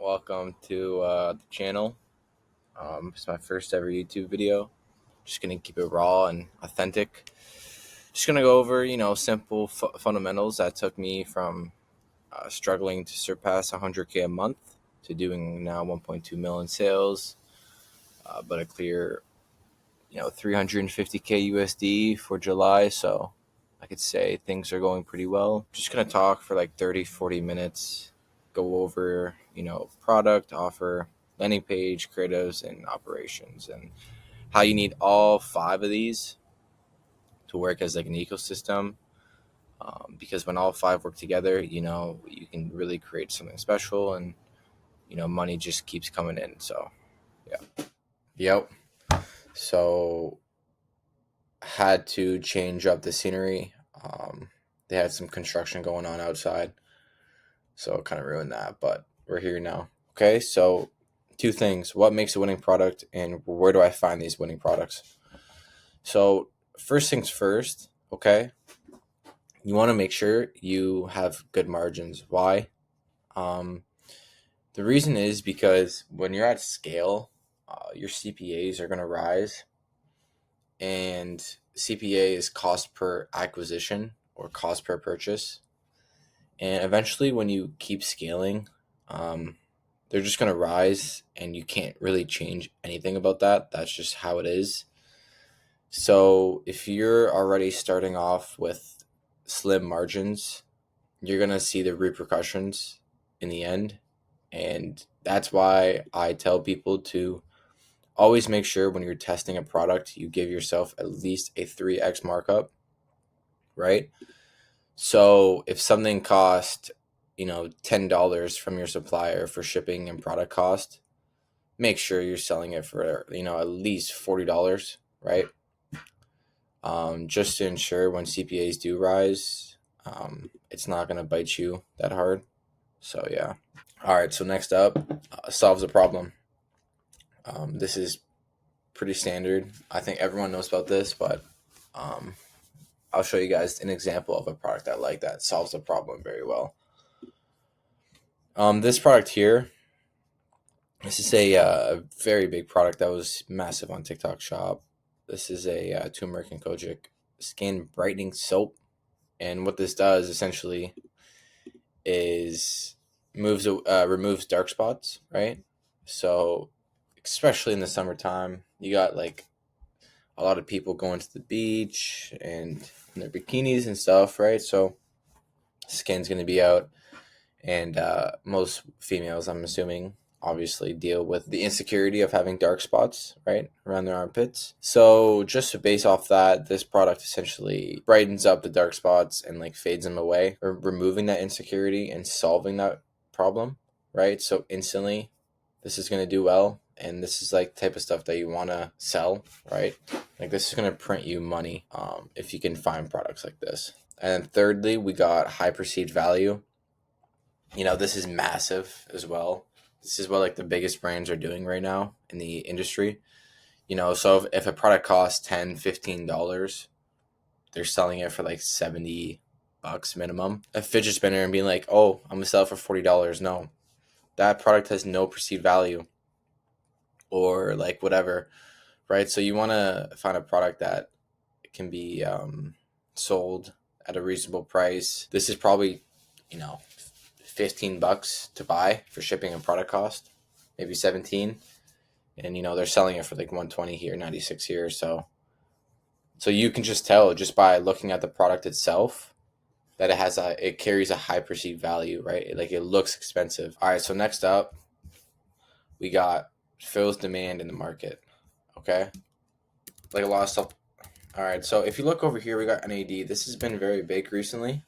welcome to the channel. It's my first ever YouTube video. Just gonna keep it raw and authentic. Just gonna go over, simple fundamentals that took me from struggling to surpass 100K a month to doing now 1.2 million sales, but a clear, 350K USD for July. So I could say things are going pretty well. Just gonna talk for like 30, 40 minutes, go over, product, offer, landing page, creatives, and operations, and how you need all five of these to work as like an ecosystem. Because when all five work together, you can really create something special, and money just keeps coming in. So yeah. Yep. So had to change up the scenery. They had some construction going on outside, so it kind of ruined that, but we're here now. Okay, so two things: what makes a winning product, and where do I find these winning products? So first things first, okay, you want to make sure you have good margins. Why? The reason is because when you're at scale, your CPAs are going to rise, and CPA is cost per acquisition or cost per purchase. And eventually, when you keep scaling, they're just going to rise, and you can't really change anything about that. That's just how it is. So if you're already starting off with slim margins, you're going to see the repercussions in the end. And that's why I tell people to always make sure when you're testing a product, you give yourself at least a 3x markup, right? So if something cost, $10 from your supplier for shipping and product cost, make sure you're selling it for, at least $40, right? Just to ensure when CPAs do rise, it's not going to bite you that hard. So yeah. All right. So next up, solves a problem. This is pretty standard. I think everyone knows about this, but I'll show you guys an example of a product I like that solves a problem very well. This product here, this is a very big product that was massive on TikTok Shop. This is a turmeric and kojic skin brightening soap, and what this does essentially is removes dark spots, right? So especially in the summertime, you got like a lot of people going to the beach and in their bikinis and stuff, right? So skin's going to be out, and most females, I'm assuming, obviously deal with the insecurity of having dark spots, right, around their armpits. So just to base off that, this product essentially brightens up the dark spots and like fades them away, or removing that insecurity and solving that problem, right? So instantly, this is going to do well, and this is like the type of stuff that you want to sell, right? Like this is going to print you money if you can find products like this. And then thirdly, we got high perceived value. This is massive as well. This is what like the biggest brands are doing right now in the industry. So if a product costs $10, $15, they're selling it for like $70 minimum. A fidget spinner and being like, oh, I'm gonna sell it for $40. No, that product has no perceived value, or like whatever, right? So you want to find a product that can be sold at a reasonable price. This is probably, $15 to buy for shipping and product cost, maybe 17, and they're selling it for like 120 here, 96 here. So you can just tell just by looking at the product itself that it carries a high perceived value, right? Like it looks expensive. All right, so next up, we got fills demand in the market. Okay, like a lot of stuff. All right, so if you look over here, we got NAD. This has been very big recently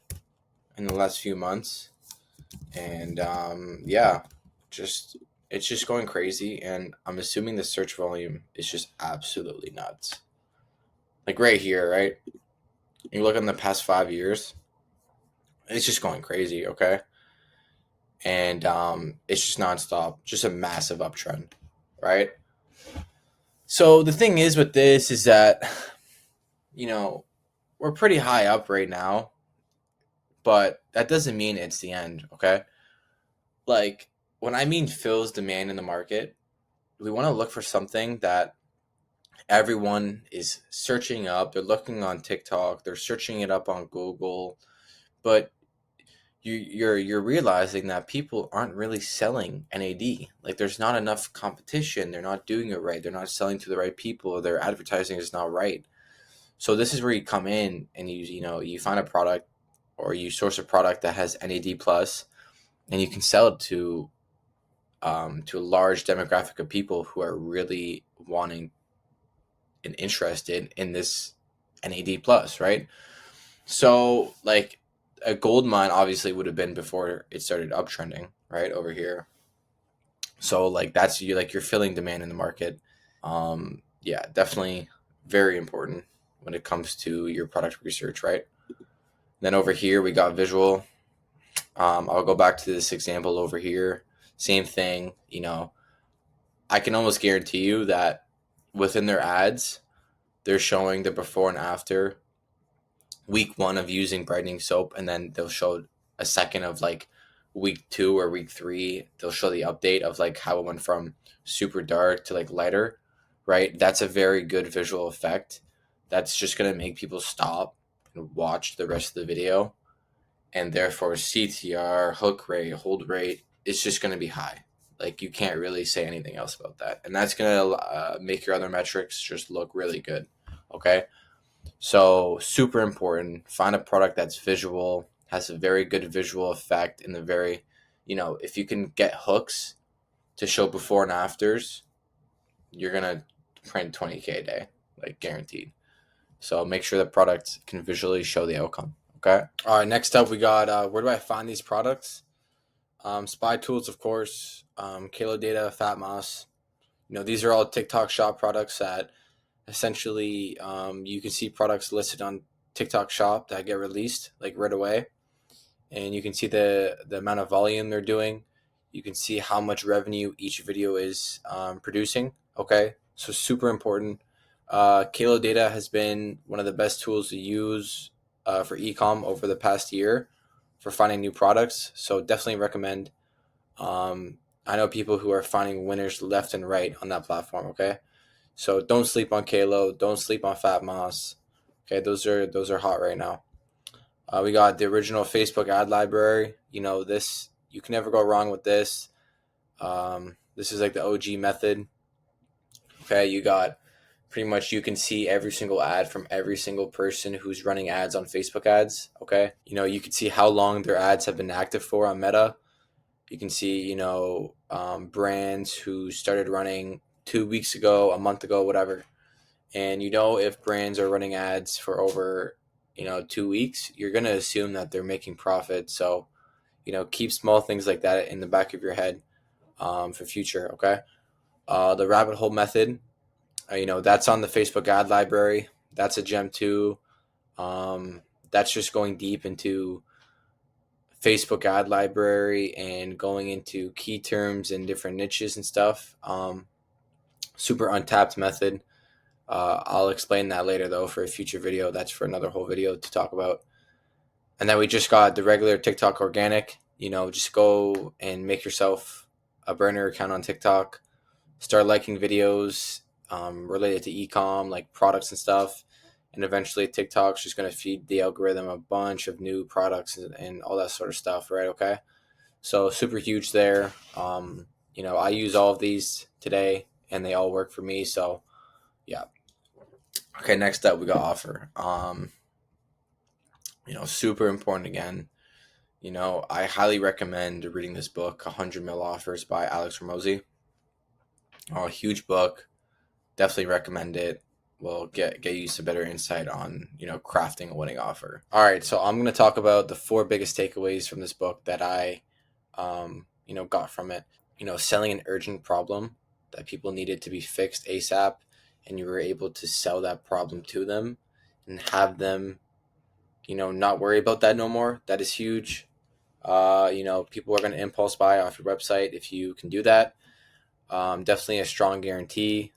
in the last few months. And it's just going crazy, and I'm assuming the search volume is just absolutely nuts. Like right here, right? You look in the past 5 years, it's just going crazy, okay? And it's just nonstop, just a massive uptrend, right? So the thing is with this is that, we're pretty high up right now, but that doesn't mean it's the end, okay? Like, when I mean fills demand in the market, we want to look for something that everyone is searching up. They're looking on TikTok, they're searching it up on Google, but you're realizing that people aren't really selling NAD. Like there's not enough competition. They're not doing it right. They're not selling to the right people. Their advertising is not right. So this is where you come in and you find a product or you source a product that has NAD plus, and you can sell it to a large demographic of people who are really wanting and interested in this NAD plus, right? So like a gold mine obviously would have been before it started uptrending, right over here. So like that's you're filling demand in the market. Yeah, definitely very important when it comes to your product research, right? Then over here we got visual. I'll go back to this example over here. Same thing, I can almost guarantee you that within their ads, they're showing the before and after week one of using brightening soap, and then they'll show a second of like week two or week three. They'll show the update of like how it went from super dark to like lighter, right? That's a very good visual effect. That's just going to make people stop and watch the rest of the video. And therefore, CTR, hook rate, hold rate, it's just going to be high. Like you can't really say anything else about that. And that's going to make your other metrics just look really good. Okay. So super important. Find a product that's visual, has a very good visual effect, and if you can get hooks to show before and afters, you're gonna print 20K a day, like guaranteed. So make sure the product can visually show the outcome. Okay. All right. Next up, we got where do I find these products? Spy Tools, of course. Kalo Data, Fat Moss. These are all TikTok Shop products that essentially you can see products listed on TikTok Shop that get released like right away, and you can see the amount of volume they're doing. You can see how much revenue each video is producing. Okay, so super important. Kalo Data has been one of the best tools to use for ecom over the past year for finding new products. So definitely recommend. I know people who are finding winners left and right on that platform. Okay. So don't sleep on Kalo. Don't sleep on Fat Moss. Okay, those are hot right now. We got the original Facebook ad library. This you can never go wrong with this. This is like the OG method. Okay, you got pretty much you can see every single ad from every single person who's running ads on Facebook ads. Okay, you can see how long their ads have been active for on Meta. You can see brands who started running 2 weeks ago, a month ago, whatever. And if brands are running ads for over 2 weeks, you're going to assume that they're making profit. So keep small things like that in the back of your head for future. Okay. The rabbit hole method, that's on the Facebook ad library. That's a gem too. That's just going deep into Facebook ad library and going into key terms and different niches and stuff. Super untapped method. I'll explain that later though for a future video. That's for another whole video to talk about. And then we just got the regular TikTok organic. Just go and make yourself a burner account on TikTok. Start liking videos related to ecom, like products and stuff. And eventually TikTok's just going to feed the algorithm a bunch of new products and all that sort of stuff, right? Okay. So super huge there. I use all of these today and they all work for me. So yeah. Okay, next up we got offer. Super important again. I highly recommend reading this book, 100 Mil Offers by Alex Ramosi. A huge book. Definitely recommend it. Will get you some better insight on, crafting a winning offer. All right, so I'm going to talk about the 4 biggest takeaways from this book that I got from it. Selling an urgent problem that people needed to be fixed ASAP, and you were able to sell that problem to them and have them not worry about that no more. That is huge. People are going to impulse buy off your website if you can do that. Definitely a strong guarantee.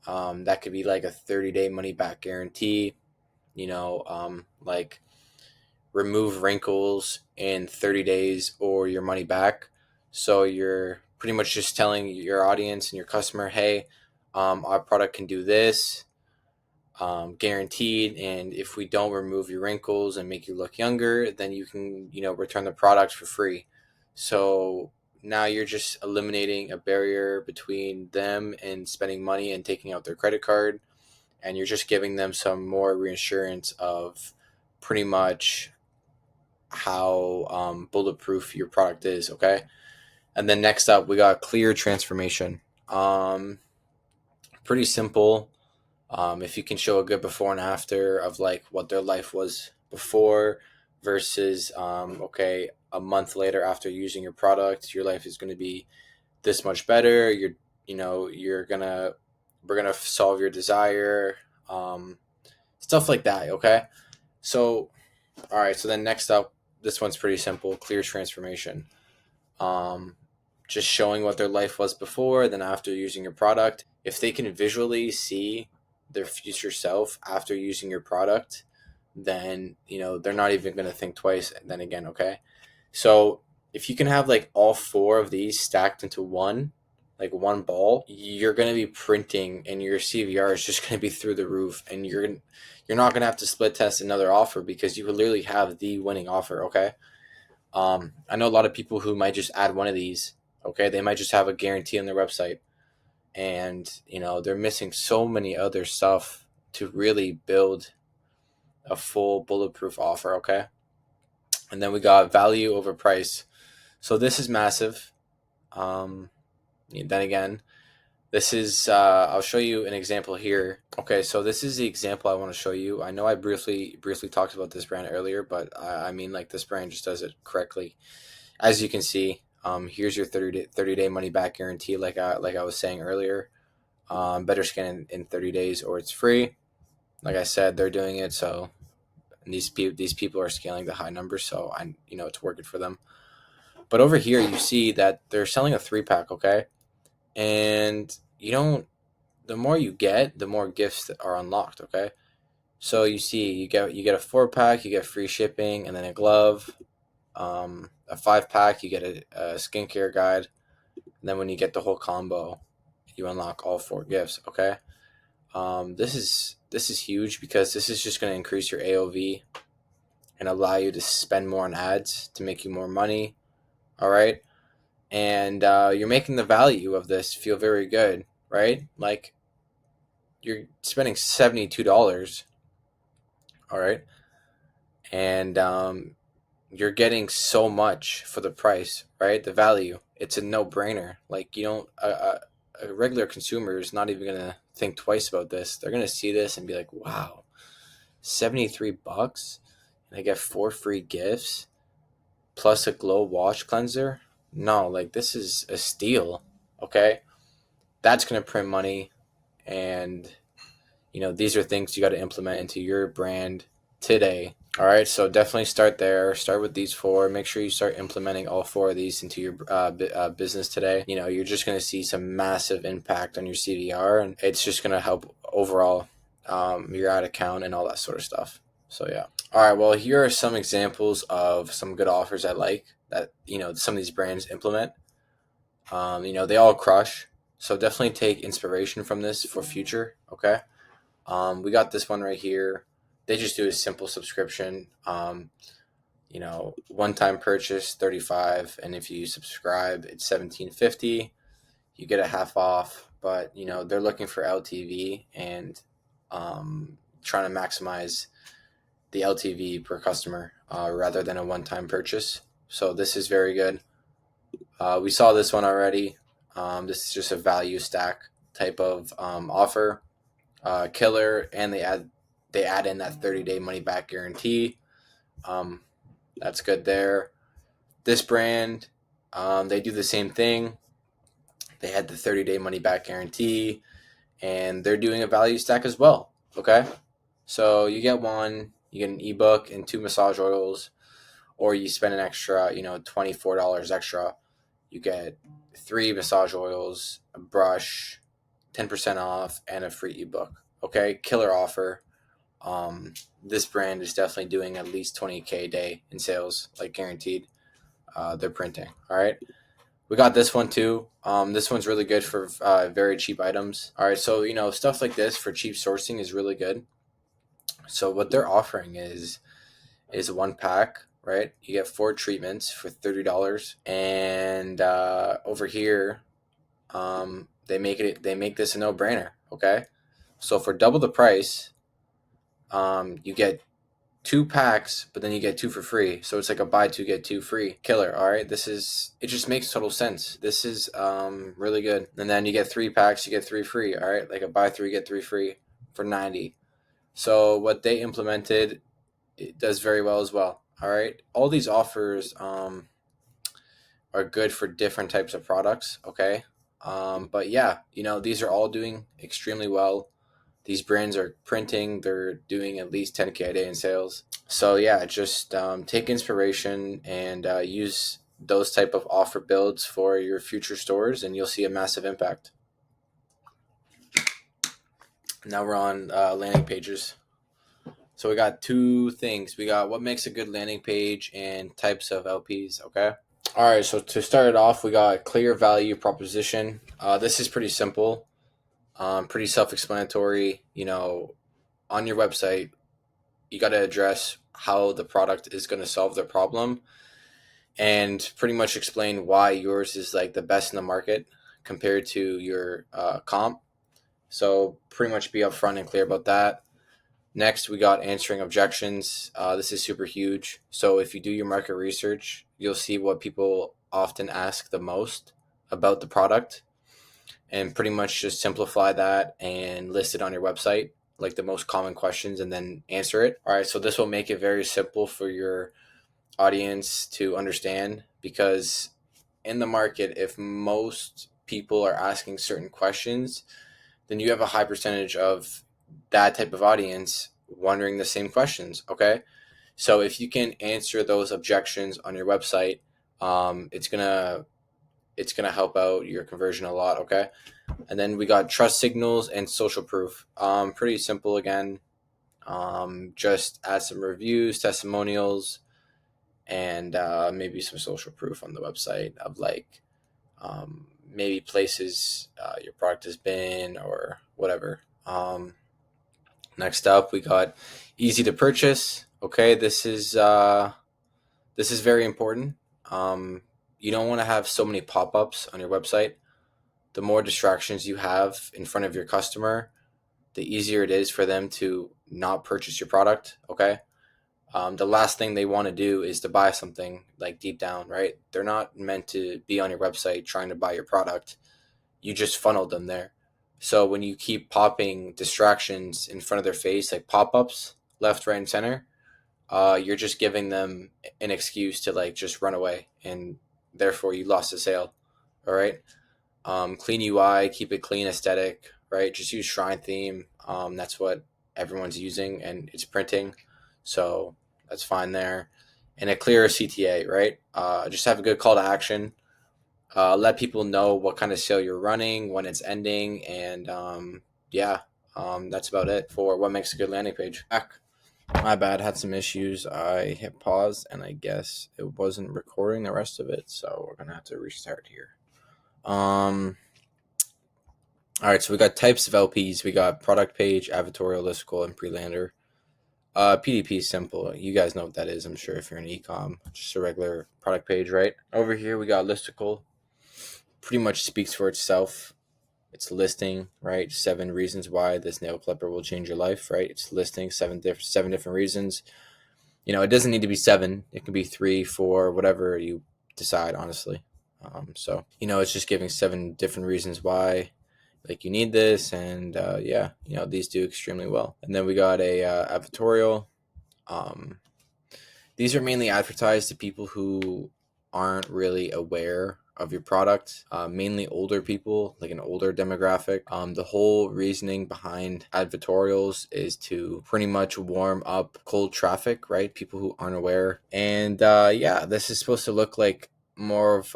That could be like a 30-day money back guarantee. Like remove wrinkles in 30 days or your money back. So you're pretty much just telling your audience and your customer, hey, our product can do this, guaranteed. And if we don't remove your wrinkles and make you look younger, then you can, return the product for free. So now you're just eliminating a barrier between them and spending money and taking out their credit card. And you're just giving them some more reassurance of pretty much how bulletproof your product is. Okay. And then next up, we got clear transformation. Pretty simple. If you can show a good before and after of like what their life was before versus okay, a month later after using your product, your life is going to be this much better. We're gonna solve your desire, um, stuff like that. Okay, so all right. So then next up, this one's pretty simple. Clear transformation. Um, just showing what their life was before, then after using your product. If they can visually see their future self after using your product, then they're not even going to think twice. And then again, okay. So if you can have like all four of these stacked into one, like one ball, you're going to be printing, and your CVR is just going to be through the roof, and you're not going to have to split test another offer because you would literally have the winning offer. Okay. I know a lot of people who might just add one of these. Okay, they might just have a guarantee on their website, and they're missing so many other stuff to really build a full bulletproof offer. Okay, and then we got value over price. So this is massive. Um, then again, this is I'll show you an example here. Okay, so this is the example I want to show you. I know I briefly talked about this brand earlier, but I mean, like, this brand just does it correctly. As you can see, here's your 30-day money back guarantee, like I was saying earlier. Better scan in 30 days or it's free. Like I said, they're doing it, so these people are scaling the high numbers, so it's working for them. But over here, you see that they're selling a 3-pack, okay? And the more you get, the more gifts that are unlocked, okay? So you see, you get a 4-pack, you get free shipping, and then a glove. A 5-pack, you get a skincare guide. And then when you get the whole combo, you unlock all 4 gifts. Okay. This is huge because this is just going to increase your AOV and allow you to spend more on ads to make you more money. All right. And you're making the value of this feel very good, right? Like, you're spending $72. All right. And you're getting so much for the price, right? The value. It's a no-brainer. Like, you don't a regular consumer is not even gonna think twice about this. They're gonna see this and be like, "Wow, $73, and I get 4 free gifts plus a glow wash cleanser." No, like, this is a steal. Okay, that's gonna print money, and these are things you got to implement into your brand today. All right, so definitely start there. Start with these 4. Make sure you start implementing all 4 of these into your business today. You're just going to see some massive impact on your CVR, and it's just going to help overall your ad account and all that sort of stuff. So yeah. All right, well, here are some examples of some good offers I like that some of these brands implement. They all crush. So definitely take inspiration from this for future. Okay. We got this one right here. They just do a simple subscription. One-time purchase, 35, and if you subscribe, it's $17.50. You get a half off, but they're looking for LTV and trying to maximize the LTV per customer rather than a one-time purchase. So this is very good. We saw this one already. This is just a value stack type of offer. Killer, and they add in that 30-day money back guarantee. That's good there. This brand, they do the same thing. They had the 30-day money back guarantee, and they're doing a value stack as well. Okay, so you get you get an ebook and 2 massage oils, or you spend an extra, $24 extra. You get 3 massage oils, a brush, 10% off, and a free ebook. Okay, killer offer. This brand is definitely doing at least 20K a day in sales, like guaranteed. They're printing. All right. We got this one too. This one's really good for very cheap items. All right, so stuff like this for cheap sourcing is really good. So what they're offering is one pack, right? You get 4 treatments for $30, and over here, they make this a no brainer. Okay, so for double the price, you get 2 packs, but then you get 2 for free. So it's like a buy 2 get 2 free killer. All right, it just makes total sense. This is really good. And then you get 3 packs, you get 3 free. All right, like a buy 3 get 3 free for 90. So what they implemented, it does very well as well. All right, all these offers are good for different types of products. Okay, but yeah, these are all doing extremely well. These brands are printing; they're doing at least 10K a day in sales. So yeah, just take inspiration and use those type of offer builds for your future stores, and you'll see a massive impact. Now we're on landing pages. So we got 2 things. We got what makes a good landing page and types of LPs. Okay. All right. So to start it off, we got clear value proposition. This is pretty simple, pretty self-explanatory. On your website, you got to address how the product is going to solve their problem, and pretty much explain why yours is like the best in the market compared to your comp. So pretty much be upfront and clear about that. Next, we got answering objections. This is super huge. So if you do your market research, you'll see what people often ask the most about the product, and pretty much just simplify that and list it on your website, like the most common questions, and then answer it. All right, so this will make it very simple for your audience to understand, because in the market, if most people are asking certain questions, then you have a high percentage of that type of audience wondering the same questions. Okay, so if you can answer those objections on your website, it's gonna help out your conversion a lot. Okay, and then we got trust signals and social proof. Pretty simple again. Just add some reviews, testimonials, and maybe some social proof on the website of like maybe places your product has been or whatever. Next up, we got easy to purchase. Okay, this is very important. You don't want to have so many pop-ups on your website. The more distractions you have in front of your customer, the easier it is for them to not purchase your product. Okay, the last thing they want to do is to buy something, like deep down, right? They're not meant to be on your website trying to buy your product. You just funneled them there. So when you keep popping distractions in front of their face, like pop-ups left, right, and center, you're just giving them an excuse to like just run away, and therefore you lost a sale. All right. Clean UI, keep it clean, aesthetic, right? Just use Shrine theme. That's what everyone's using, and it's printing, so that's fine there. And a clear CTA, right? Just have a good call to action. Let people know what kind of sale you're running, when it's ending, and yeah, that's about it for what makes a good landing page. My bad, had some issues. I hit pause, and I guess it wasn't recording the rest of it, so we're gonna have to restart here. All right, so we got types of LPs. We got product page, advertorial, listicle, and pre-lander. PDP is simple. You guys know what that is, I'm sure, if you're in ecom. Just a regular product page, right? Over here, we got listicle. Pretty much speaks for itself. It's listing, right? 7 reasons why this nail clipper will change your life, right? It's listing seven different reasons. It doesn't need to be 7. It can be 3, 4, whatever you decide, honestly. So it's just giving 7 different reasons why like you need this, and yeah, these do extremely well. And then we got a advertorial. These are mainly advertised to people who aren't really aware of your product, mainly older people, like an older demographic. The whole reasoning behind advertorials is to pretty much warm up cold traffic, right? People who aren't aware. And yeah, this is supposed to look like more of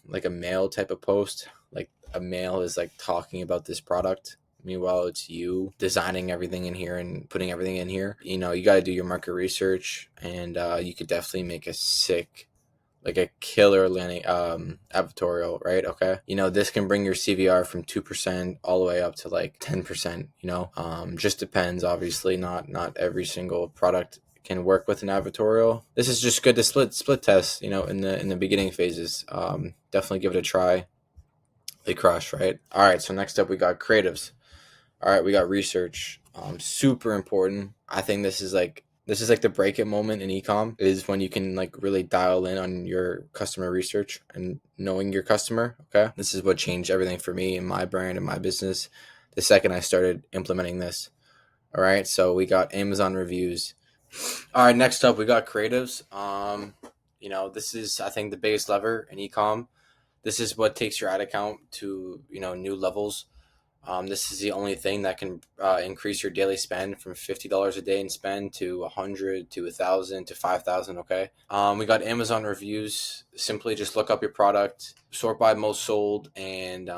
like a mail type of post. Like a mail is like talking about this product. Meanwhile, it's you designing everything in here and putting everything in here. You got to do your market research, and you could definitely make a sick like a killer landing advertorial, right? Okay, this can bring your CVR from 2% all the way up to like 10%. Just depends. Obviously, not every single product can work with an advertorial. This is just good to split test. In the beginning phases. Definitely give it a try. They crush, right? All right. So next up, we got creatives. All right, we got research. Super important. I think this is like the break it moment in ecom is when you can like really dial in on your customer research and knowing your customer. Okay, this is what changed everything for me and my brand and my business. The second I started implementing this. All right, so we got Amazon reviews. All right, next up we got creatives. This is I think the biggest lever in ecom. This is what takes your ad account to new levels. This is the only thing that can increase your daily spend from $50 a day in spend to 100 to 1,000 to 5,000. Okay. We got Amazon reviews. Simply just look up your product, sort by most sold, and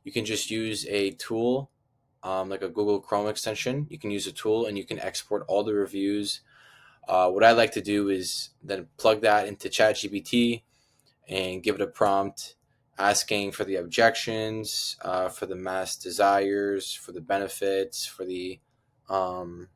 you can just use a tool, like a Google Chrome extension. You can use a tool and you can export all the reviews. What I like to do is then plug that into ChatGPT and give it a prompt asking for the objections, for the mass desires, for the benefits, for the, um,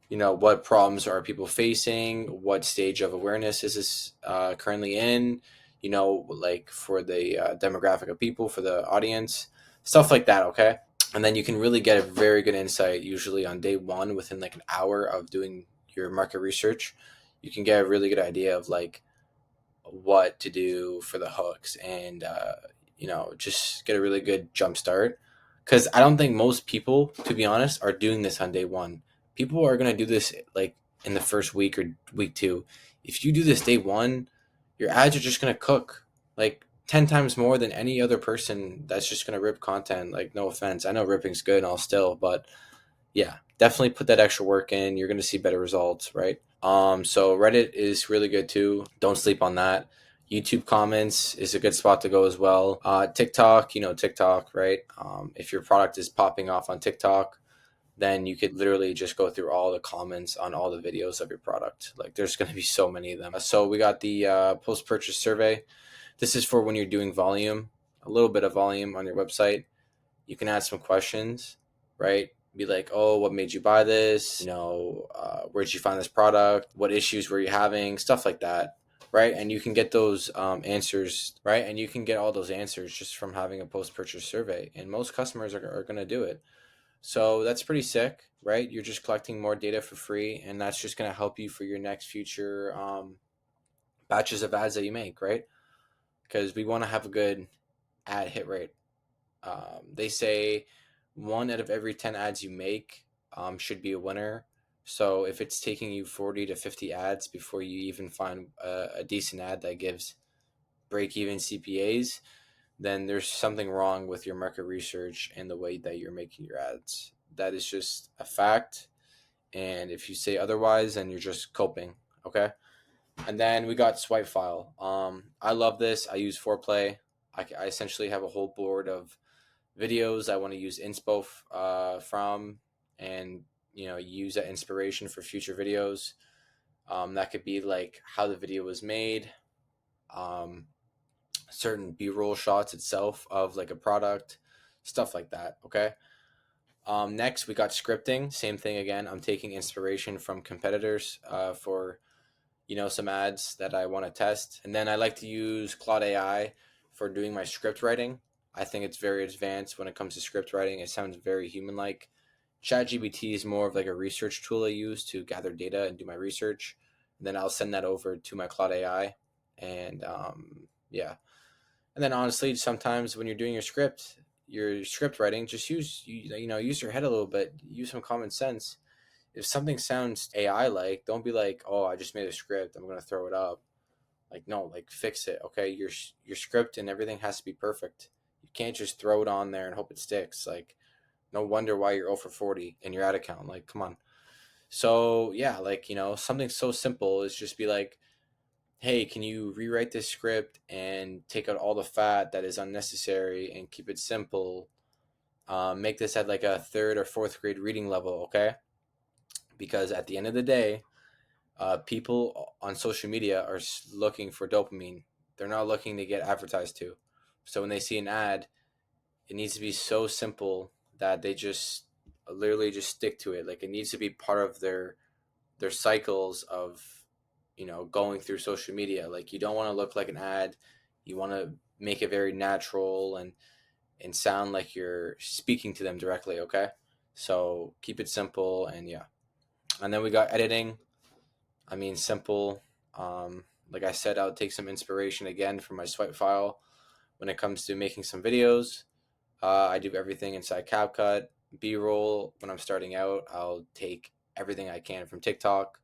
what problems are people facing, what stage of awareness is this currently in, like for the demographic of people, for the audience, stuff like that, okay? And then you can really get a very good insight usually on day one within like an hour of doing your market research. You can get a really good idea of like what to do for the hooks and just get a really good jump start, because I don't think most people, to be honest, are doing this on day one. People are going to do this like in the first week or week two. If you do this day one, your ads are just going to cook like 10 times more than any other person that's just going to rip content. Like, no offense, I know ripping's good and all still, but yeah, definitely put that extra work in. You're going to see better results, right? So Reddit is really good too. Don't sleep on that. YouTube comments is a good spot to go as well. TikTok, TikTok, right? If your product is popping off on TikTok, then you could literally just go through all the comments on all the videos of your product. Like, there's going to be so many of them. So we got the post purchase survey. This is for when you're doing volume, a little bit of volume on your website. You can ask some questions, right? Be like, oh, what made you buy this? Where'd you find this product? What issues were you having? Stuff like that, right? And you can get those answers, right? And you can get all those answers just from having a post-purchase survey. And most customers are going to do it. So that's pretty sick, right? You're just collecting more data for free, and that's just going to help you for your next future batches of ads that you make, right? Because we want to have a good ad hit rate. They say 1 out of every 10 ads you make should be a winner. So if it's taking you 40 to 50 ads before you even find a decent ad that gives break even CPAs, then there's something wrong with your market research and the way that you're making your ads. That is just a fact. And if you say otherwise, then you're just coping. Okay. And then we got swipe file. I love this. I use Foreplay. I essentially have a whole board of videos I want to use inspo from, and use that inspiration for future videos. That could be like how the video was made, um, certain b-roll shots itself of like a product, stuff like that. Okay. Next we got scripting. Same thing again. I'm taking inspiration from competitors for some ads that I want to test. And then I like to use Claude AI for doing my script writing. I think it's very advanced when it comes to script writing. It sounds very human like. ChatGPT is more of like a research tool I use to gather data and do my research. And then I'll send that over to my Claude AI. And yeah. And then honestly, sometimes when you're doing your script writing, just use your head a little bit, use some common sense. If something sounds AI like, don't be like, oh, I just made a script, I'm gonna throw it up. Like, no, like, fix it. Okay, your script and everything has to be perfect. You can't just throw it on there and hope it sticks. Like, no wonder why you're 0 for 40 in your ad account. Like, come on. So yeah, like, something so simple is just be like, hey, can you rewrite this script and take out all the fat that is unnecessary and keep it simple? Make this at like a third or fourth grade reading level, okay? Because at the end of the day, People on social media are looking for dopamine. They're not looking to get advertised to. So when they see an ad, it needs to be so simple that they just literally just stick to it. Like it needs to be part of their cycles of going through social media. Like you don't want to look like an ad. You want to make it very natural and sound like you're speaking to them directly. Okay, so keep it simple. And yeah, and then we got editing. I mean, simple. Like I said, I'll take some inspiration again from my swipe file when it comes to making some videos. I do everything inside CapCut. B-roll, when I'm starting out, I'll take everything I can from TikTok.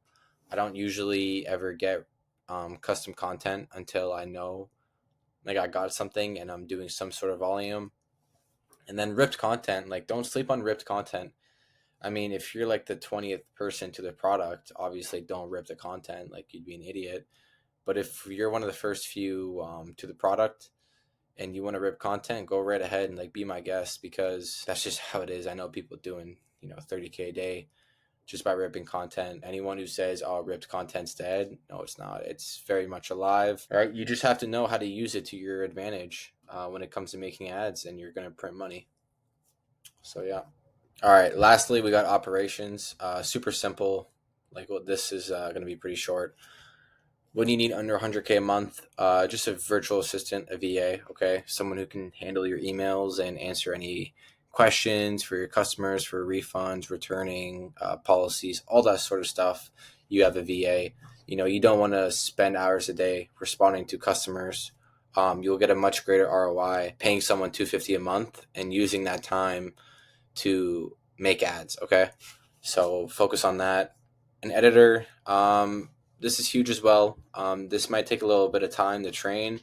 I don't usually ever get custom content until I know like I got something and I'm doing some sort of volume. And then ripped content, like don't sleep on ripped content. I mean, if you're like the 20th person to the product, obviously don't rip the content, like you'd be an idiot. But if you're one of the first few to the product and you want to rip content, go right ahead and like be my guest, because that's just how it is. I know people doing 30K a day just by ripping content. Anyone who says, "Oh, ripped content's dead," no, it's not. It's very much alive. All right, you just have to know how to use it to your advantage when it comes to making ads, and you're gonna print money. So yeah. All right. Lastly, we got operations. Super simple. Like, well, this is going to be pretty short. What do you need under 100K a month? Just a virtual assistant, a VA, okay? Someone who can handle your emails and answer any questions for your customers, for refunds, returning policies, all that sort of stuff. You have a VA. You don't want to spend hours a day responding to customers. You'll get a much greater ROI paying someone $250 a month and using that time to make ads. Okay, so focus on that. An editor, this is huge as well. This might take a little bit of time to train,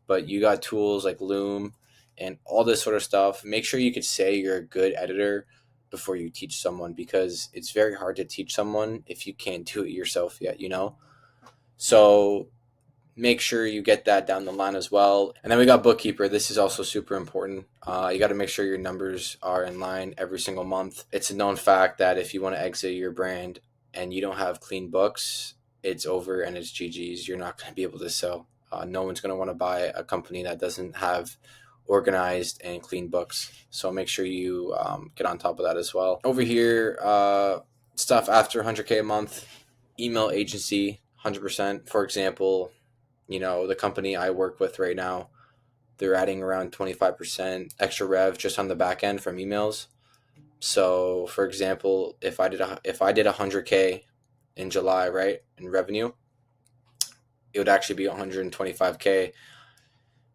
but you got tools like Loom and all this sort of stuff. Make sure you could say you're a good editor before you teach someone, because it's very hard to teach someone if you can't do it yourself yet. So make sure you get that down the line as well. And then we got bookkeeper. This is also super important. You got to make sure your numbers are in line every single month. It's a known fact that if you want to exit your brand and you don't have clean books, it's over and it's GG's. You're not going to be able to sell. No one's going to want to buy a company that doesn't have organized and clean books. So make sure you get on top of that as well. Over here, stuff after 100K a month, email agency, 100%. For example, the company I work with right now, they're adding around 25% extra rev just on the back end from emails. So, for example, if I did 100K in July, right, in revenue, it would actually be 125K,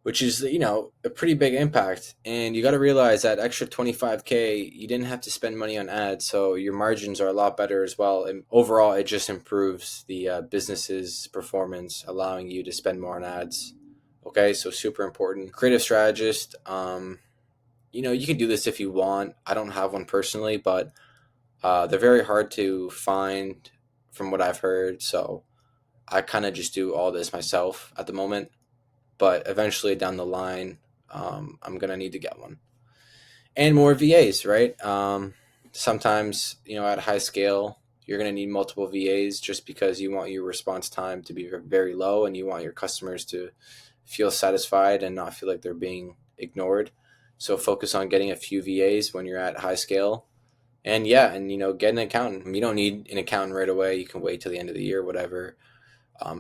which is a pretty big impact. And you got to realize that extra 25K, you didn't have to spend money on ads, so your margins are a lot better as well. And overall, it just improves the business's performance, allowing you to spend more on ads. Okay, so super important. Creative strategist. You can do this if you want. I don't have one personally, but they're very hard to find from what I've heard. So I kind of just do all this myself at the moment, but eventually down the line, I'm gonna need to get one. And more VAs, right? Sometimes at a high scale, you're gonna need multiple VAs just because you want your response time to be very low and you want your customers to feel satisfied and not feel like they're being ignored. So focus on getting a few VAs when you're at high scale. And yeah, and get an accountant. You don't need an accountant right away. You can wait till the end of the year, whatever.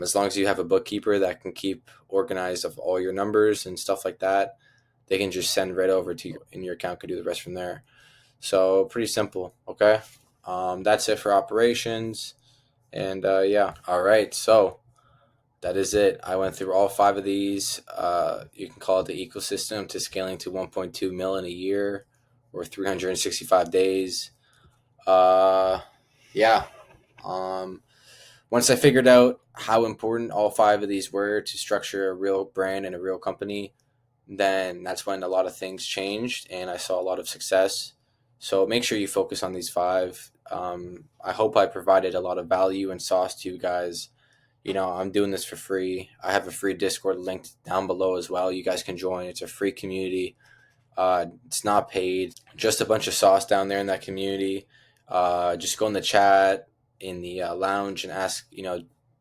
As long as you have a bookkeeper that can keep organized of all your numbers and stuff like that, they can just send right over to you, and your account can do the rest from there. So pretty simple. Okay, that's it for operations. And yeah, all right. So that is it. I went through all five of these. You can call it the ecosystem to scaling to 1.2 mil in a year or 365 days. Yeah. Once I figured out how important all five of these were to structure a real brand and a real company, then that's when a lot of things changed and I saw a lot of success. So make sure you focus on these five. I hope I provided a lot of value and sauce to you guys. I'm doing this for free. I have a free Discord linked down below as well. You guys can join. It's a free community. It's not paid. Just a bunch of sauce down there in that community. Just go in the chat in the lounge and ask,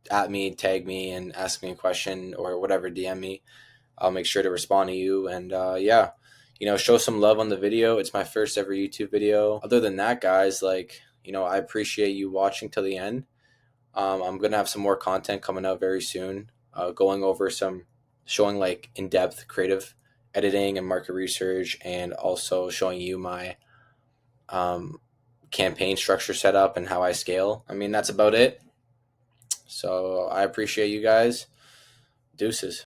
at me, tag me, and ask me a question or whatever, DM me. I'll make sure to respond to you. And yeah, show some love on the video. It's my first ever YouTube video. Other than that, guys, like, I appreciate you watching till the end. I'm going to have some more content coming out very soon, going over showing like in depth creative editing and market research, and also showing you my um, campaign structure setup and how I scale. I mean, that's about it. So I appreciate you guys. Deuces.